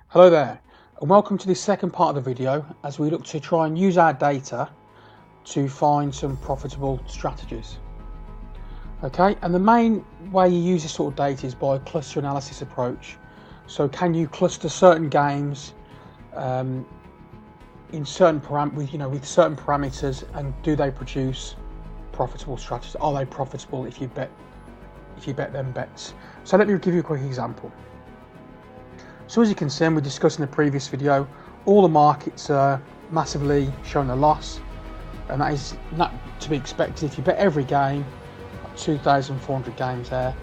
Hello there, and welcome to this second part of the video as we look to try and use our data to find some profitable strategies. Okay, and the main way you use this sort of data is by a cluster analysis approach. So can you cluster certain games in certain with certain parameters, and do they produce profitable strategies? Are they profitable if you bet them bets? So let me give you a quick example. So as you can see, and we discussed in the previous video, all the markets are massively showing a loss, and that is not to be expected. If you bet every game, 2,400 games there,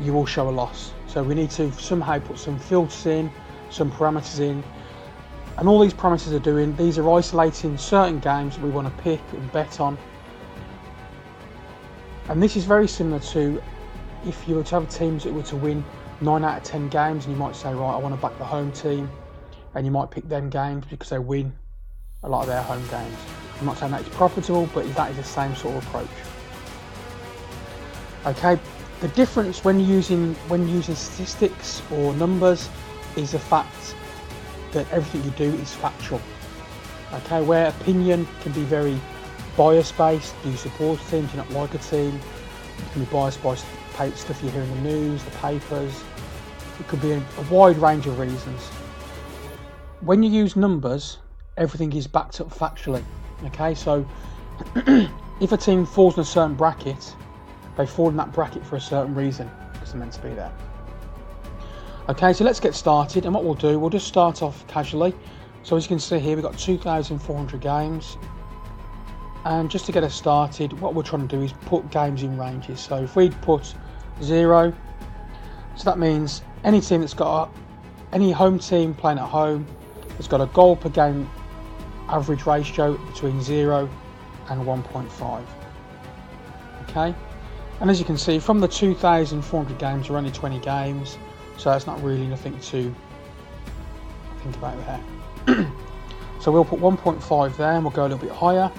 you will show a loss. So we need to somehow put some filters in, some parameters in, and all these parameters these are isolating certain games that we want to pick and bet on. And this is very similar to if you were to have teams that were to win 9 out of 10 games, and you might say, right, I want to back the home team, and you might pick them games because they win a lot of their home games. I'm not saying that it's profitable, but that is the same sort of approach. Okay, the difference when using statistics or numbers is the fact that everything you do is factual. Okay, where opinion can be very bias based. Do you support a team? Do you not like a team? You can be biased by stuff you hear in the news, the papers. It could be a wide range of reasons. When you use numbers, everything is backed up factually. Okay, so if a team falls in a certain bracket, they fall in that bracket for a certain reason, because they're meant to be there. Okay, so let's get started, and what we'll just start off casually. So as you can see here, we've got 2,400 games. And just to get us started, what we're trying to do is put games in ranges. So if we put 0, so that means any team that's got any home team playing at home has got a goal per game average ratio between 0 and 1.5. Okay, and as you can see, from the 2,400 games, there are only 20 games, so that's not really nothing to think about there. So we'll put 1.5 there, and we'll go a little bit higher,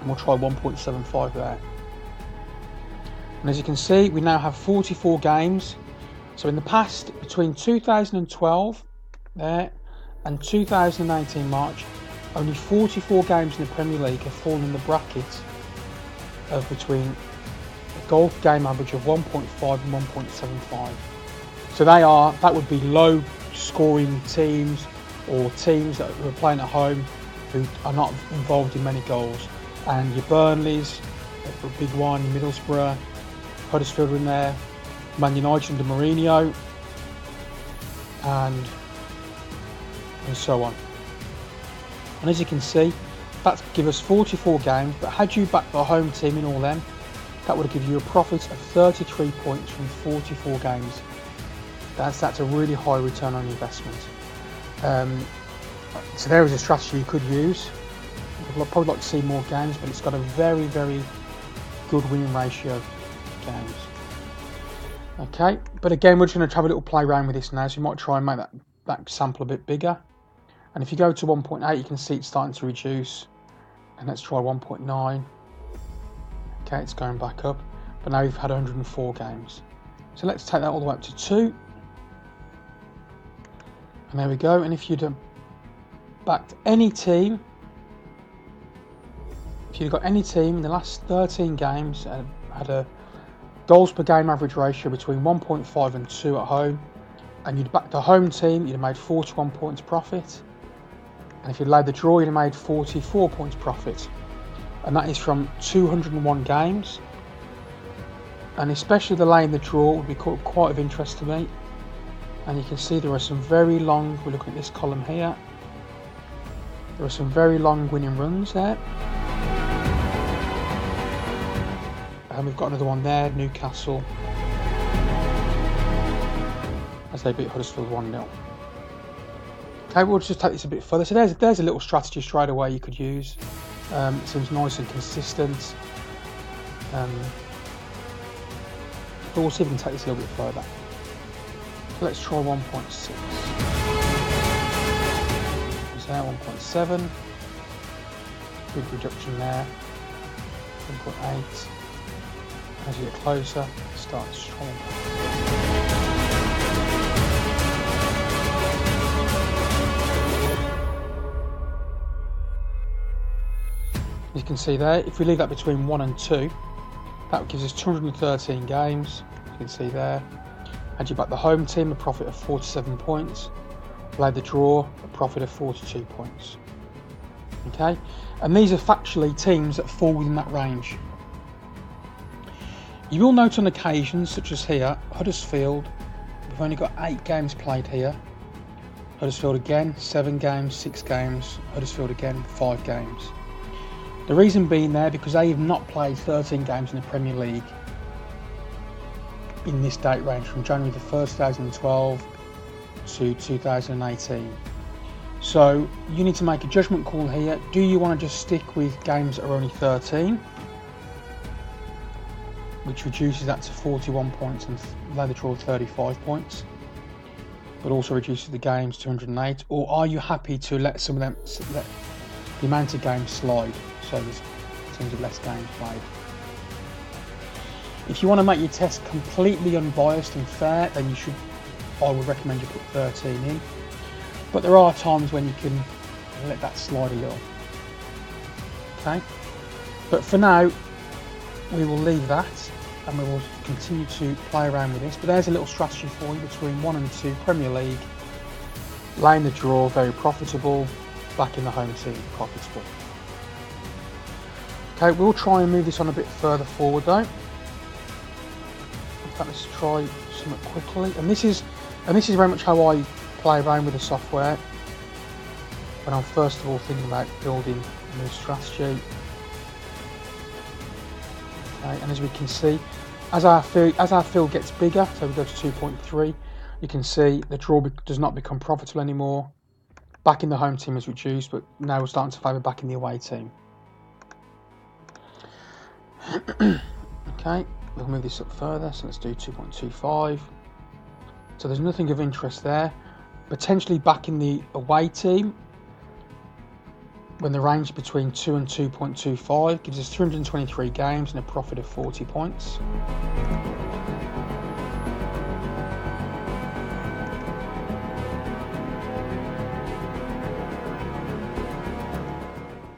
and we'll try 1.75 there. And as you can see, we now have 44 games. So in the past, between 2012 there and 2018 March, only 44 games in the Premier League have fallen in the bracket of between a goal game average of 1.5 and 1.75. So that would be low scoring teams, or teams that are playing at home who are not involved in many goals. And your Burnleys, a big one, Middlesbrough, Huddersfield in there, Man United under Mourinho, and so on. And as you can see, that's give us 44 games, but had you backed the home team in all them, that would give you a profit of 33 points from 44 games. That's a really high return on investment. So there is a strategy you could use. I'd probably like to see more games, but it's got a very, very good winning ratio of games. Okay, but again, we're just going to have a little play around with this now, so you might try and make that sample a bit bigger. And if you go to 1.8, you can see it's starting to reduce. And let's try 1.9. Okay, it's going back up, but now we've had 104 games. So let's take that all the way up to 2. And there we go. And if you'd have backed any team, if you'd got any team in the last 13 games and had a goals per game average ratio between 1.5 and 2 at home, and you'd backed a home team, you'd have made 41 points profit. And if you'd laid the draw, you'd have made 44 points profit. And that is from 201 games. And especially the laying the draw would be quite of interest to me. And you can see there are some very long, we're looking at this column here, there are some very long winning runs there. And we've got another one there, Newcastle, as they beat Huddersfield 1-0. Okay, we'll just take this a bit further. So there's a little strategy straight away you could use. It seems nice and consistent. But we'll see if we can take this a little bit further. So let's try 1.6. So there, 1.7. Big reduction there. 1.8. As you get closer, it starts strong. can see there, if we leave that between 1 and 2, that gives us 213 games. You can see there. Had you back the home team, a profit of 47 points. Played the draw, a profit of 42 points. Okay, and these are factually teams that fall within that range. You will note on occasions, such as here, Huddersfield, we've only got 8 games played here. Huddersfield again, 7 games, 6 games. Huddersfield again, 5 games. The reason being there, because they have not played 13 games in the Premier League in this date range from January the 1st, 2012 to 2018. So you need to make a judgment call here. Do you want to just stick with games that are only 13, which reduces that to 41 points and lay the draw 35 points, but also reduces the games to 108? Or are you happy to let some of them, let the amount of games slide, so there's in terms of less games played? If you want to make your test completely unbiased and fair, then I would recommend you put 13 in. But there are times when you can let that slide a little. Okay? But for now, we will leave that and we will continue to play around with this. But there's a little strategy for you between 1 and 2 Premier League. Laying the draw, very profitable. Back in the home team, profitable. Okay, we'll try and move this on a bit further forward though. In fact, let's try something quickly. And this is very much how I play around with the software when I'm first of all thinking about building a new strategy. Okay, and as we can see, as our field gets bigger, so we go to 2.3, you can see the draw does not become profitable anymore. Back in the home team is reduced, but now we're starting to favour back in the away team. Okay, we'll move this up further, so let's do 2.25. So there's nothing of interest there. Potentially back in the away team, when the range between 2 and 2.25 gives us 323 games and a profit of 40 points.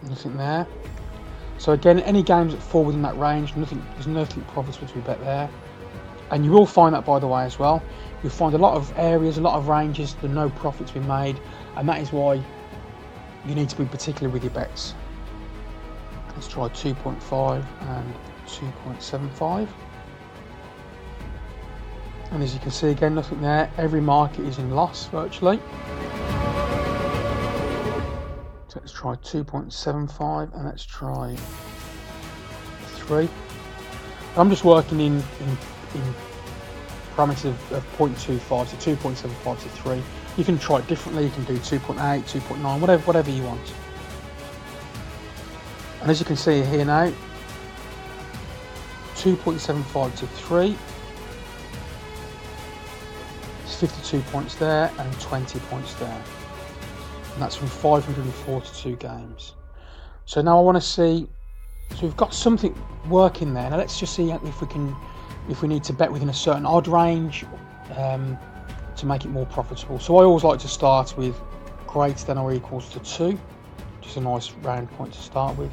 Nothing there. So again, any games that fall within that range, there's nothing profitable to be bet there. And you will find that, by the way, as well. You'll find a lot of areas, a lot of ranges, there's no profit to be made, and that is why you need to be particular with your bets. Let's try 2.5 and 2.75. And as you can see, again, nothing there. Every market is in loss virtually. So let's try 2.75 and let's try 3. I'm just working in parameters of 0.25 to 2.75 to 3. You can try it differently. You can do 2.8, 2.9, whatever you want. And as you can see here now, 2.75 to 3. It's 52 points there and 20 points there. And that's from 542 games. So now I want to see, so we've got something working there. Now let's just see if we need to bet within a certain odd range to make it more profitable. So I always like to start with greater than or equals to 2, which is a nice round point to start with.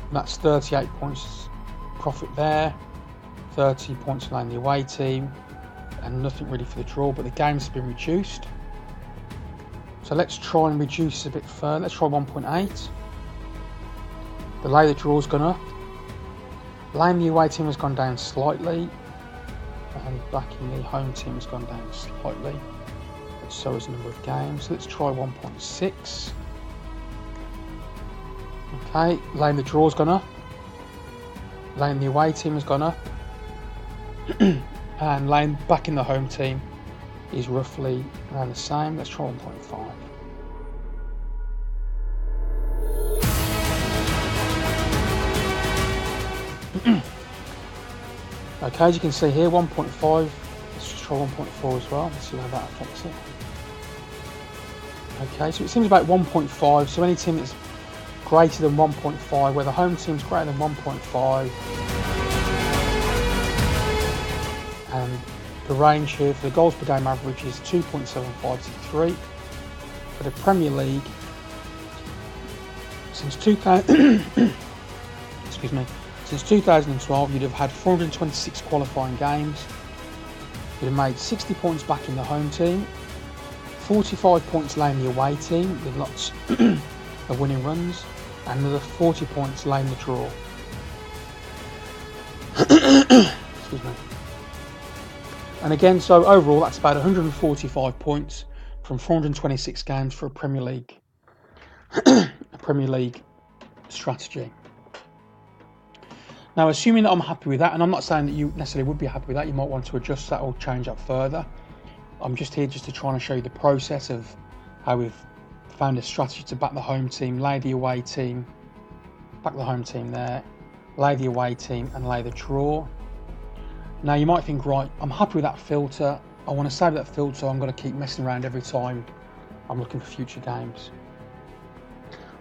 And that's 38 points profit there, 30 points allowing the away team, and nothing really for the draw, but the games have been reduced. So let's try and reduce a bit further. Let's try 1.8. The lay the draw's gone up. Laying the away team has gone down slightly, and back in the home team has gone down slightly, but so has the number of games. So let's try 1.6. Okay, laying the draw's gone up. Laying the away team has gone up. And laying back in the home team is roughly around the same. Let's try 1.5. Okay, as you can see here, 1.5. Let's just try 1.4 as well. Let's see how that affects it. Okay, so it seems about 1.5. So any team that's greater than 1.5, where the home team's greater than 1.5, and the range here for the goals per game average is 2.75 to 3. For the Premier League, since 2000, excuse me, since 2012 you'd have had 426 qualifying games. You'd have made 60 points back in the home team, 45 points laying the away team with lots of winning runs, and another 40 points laying the draw. Excuse me. And again, so overall that's about 145 points from 426 games for a Premier League strategy. Now, assuming that I'm happy with that, and I'm not saying that you necessarily would be happy with that, you might want to adjust that or change that further. I'm just here just to try and show you the process of how we've found a strategy to back the home team, lay the away team, back the home team there, lay the away team and lay the draw. Now you might think, right, I'm happy with that filter, I want to save that filter, I'm going to keep messing around every time I'm looking for future games.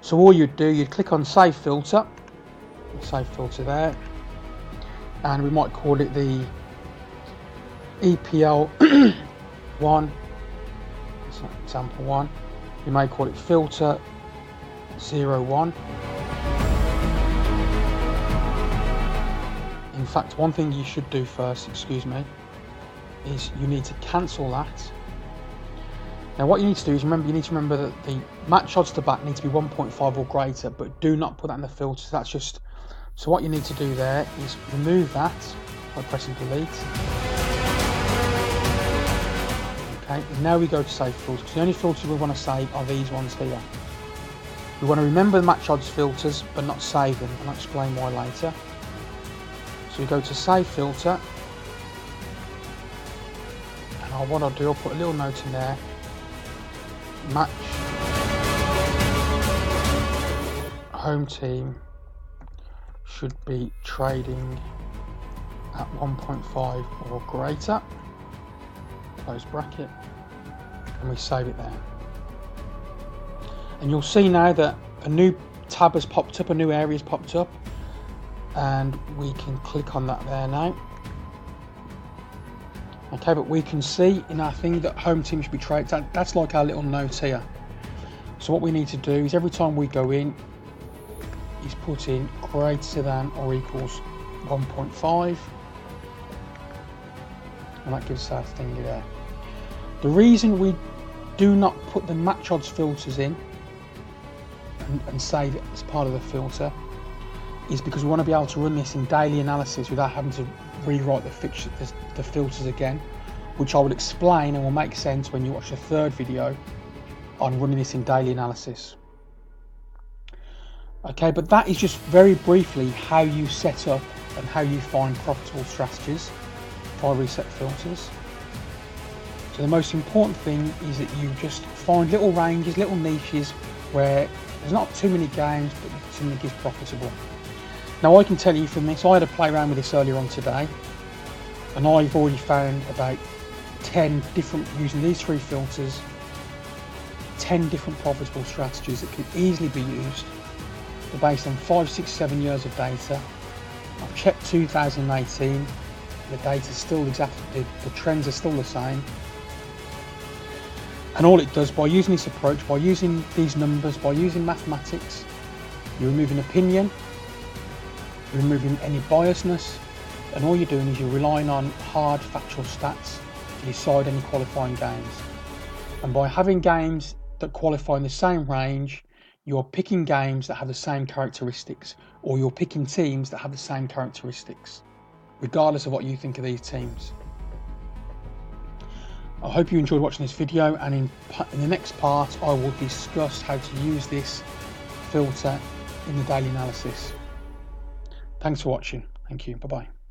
So all you'd do, you'd click on save filter there, and we might call it the EPL 1, that's example 1, you may call it filter 01. In fact, one thing you should do first, is you need to cancel that. Now what you need to do is you need to remember that the match odds to back need to be 1.5 or greater, but do not put that in the filter. So what you need to do there is remove that by pressing delete. Okay, and now we go to save filters, because the only filters we want to save are these ones here. We want to remember the match odds filters but not save them, and I'll explain why later. So we go to save filter, and what I'll do, I'll put a little note in there, match home team should be trading at 1.5 or greater, close bracket, and we save it there. And you'll see now that a new tab has popped up, a new area has popped up, and we can click on that there now. Okay, but we can see in our thing that home team should be traded. That's like our little note here. So what we need to do is every time we go in, is put in greater than or equals 1.5, and that gives us our thing there. The reason we do not put the match odds filters in and save it as part of the filter is because we want to be able to run this in daily analysis without having to rewrite the filters again, which I will explain and will make sense when you watch the third video on running this in daily analysis. Okay, but that is just very briefly how you set up and how you find profitable strategies by reset filters. So the most important thing is that you just find little ranges, little niches where there's not too many games but something is profitable. Now I can tell you from this, I had a play around with this earlier on today, and I've already found about 10 different, using these 3 filters, 10 different profitable strategies that can easily be used. They're based on 5, 6, 7 years of data. I've checked 2018, the data's still exactly, the trends are still the same. And all it does, by using this approach, by using these numbers, by using mathematics, you're removing opinion, you're removing any biasness, and all you're doing is you're relying on hard factual stats to decide any qualifying games. And by having games that qualify in the same range, you're picking games that have the same characteristics, or you're picking teams that have the same characteristics, regardless of what you think of these teams. I hope you enjoyed watching this video, and in the next part I will discuss how to use this filter in the daily analysis. Thanks for watching. Thank you. Bye bye.